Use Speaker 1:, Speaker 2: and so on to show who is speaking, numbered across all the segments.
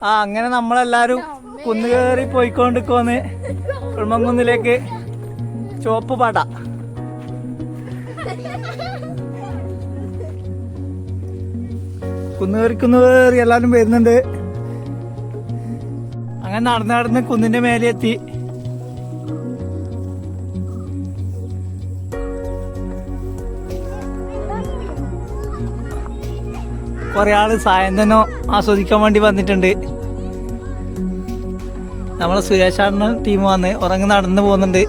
Speaker 1: അങ്ങനെ നമ്മളെല്ലാരും കുന്നുകയറി പോയിക്കൊണ്ടിരിക്കുവന്ന് കുഴമങ്കുന്നിലേക്ക്. ചുവപ്പ് പാട്ട കുന്നുകയറി എല്ലാരും വരുന്നുണ്ട്. അങ്ങനെ നടന്ന് കുന്നിന്റെ മേലെ എത്തി. കുറെ ആള് സായന്തനം ആസ്വദിക്കാൻ വേണ്ടി വന്നിട്ടുണ്ട്. നമ്മളെ സുരേഷാണ് ടീം വന്ന് ഉറങ്ങി നടന്നു പോകുന്നുണ്ട്.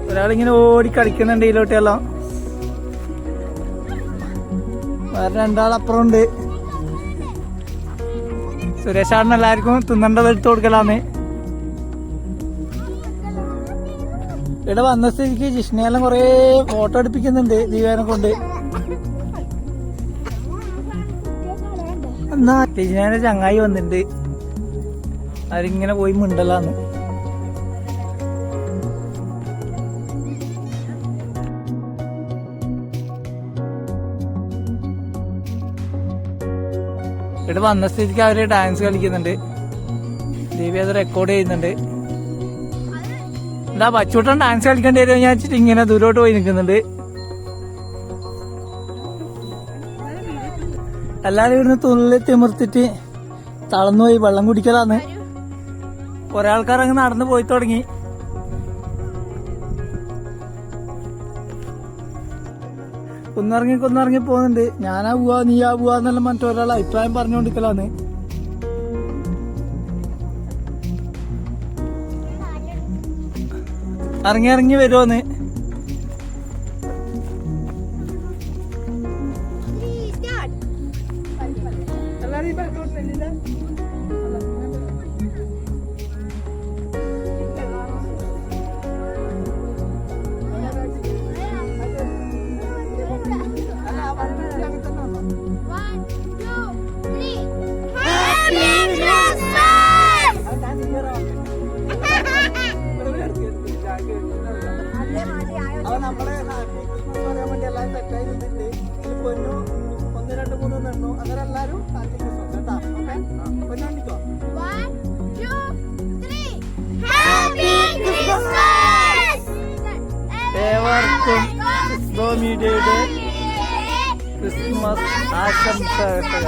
Speaker 1: ഒരാളിങ്ങനെ ഓടി കളിക്കുന്നുണ്ട് ഇതിലോട്ടെല്ലാം. വേറെ രണ്ടാളപ്പുറം ഉണ്ട്. സുരേഷാണ് എല്ലാവർക്കും തിന്നേണ്ടത് എടുത്തു കൊടുക്കലാന്ന്. ഇവിടെ വന്ന സ്ഥിതിക്ക് ജിഷ്ണയെല്ലാം കൊറേ ഫോട്ടോ എടുപ്പിക്കുന്നുണ്ട് ദിവ്യാനെ കൊണ്ട്. എന്നാ ജിഷ്ണേന്റെ ചങ്ങായി വന്നിട്ടുണ്ട്. അവരിങ്ങനെ പോയി മിണ്ടലാന്ന്. ഇവിടെ വന്ന സ്ഥിതിക്ക് അവര് ഡാൻസ് കളിക്കുന്നുണ്ട്. ദേവി അത് റെക്കോർഡ് ചെയ്യുന്നുണ്ട്. എന്താ പച്ചൂട്ടൻ ഡാൻസ് കളിക്കേണ്ടി വരുമോ ഞാൻ വെച്ചിട്ട് ഇങ്ങനെ ദൂരോട്ട് പോയി നിൽക്കുന്നുണ്ട്. എല്ലാരും ഇവിടുന്ന് തുള്ളിൽ തിമിർത്തിട്ട് തളർന്നുപോയി വെള്ളം കുടിക്കലാന്ന്. കുറെ ആൾക്കാർ അങ്ങ് നടന്നു പോയി തുടങ്ങി. കുന്നിറങ്ങി പോകുന്നുണ്ട്. ഞാനാ പോവാ നീയാ പോവാ എന്നെല്ലാം മറ്റൊരാൾ അഭിപ്രായം പറഞ്ഞുകൊണ്ടിരിക്കലാന്ന്. ഇറങ്ങി വരുമോന്ന്. നമ്മളെ ഹാപ്പി ക്രിസ്മസ് പറയാൻ വേണ്ടി എല്ലാവരും സെറ്റായി നിന്നിട്ടുണ്ട്. ഇതിൽ പൊന്നു 1, 2, 3 നിന്നു. അങ്ങനെ എല്ലാവരും ഹാപ്പി ക്രിസ്മസ് കേട്ടാ. ഓക്കെ പൊന്നോണ്ടിക്കോ. ഏവർക്കും ക്രിസ്മസ് ആശംസകൾ.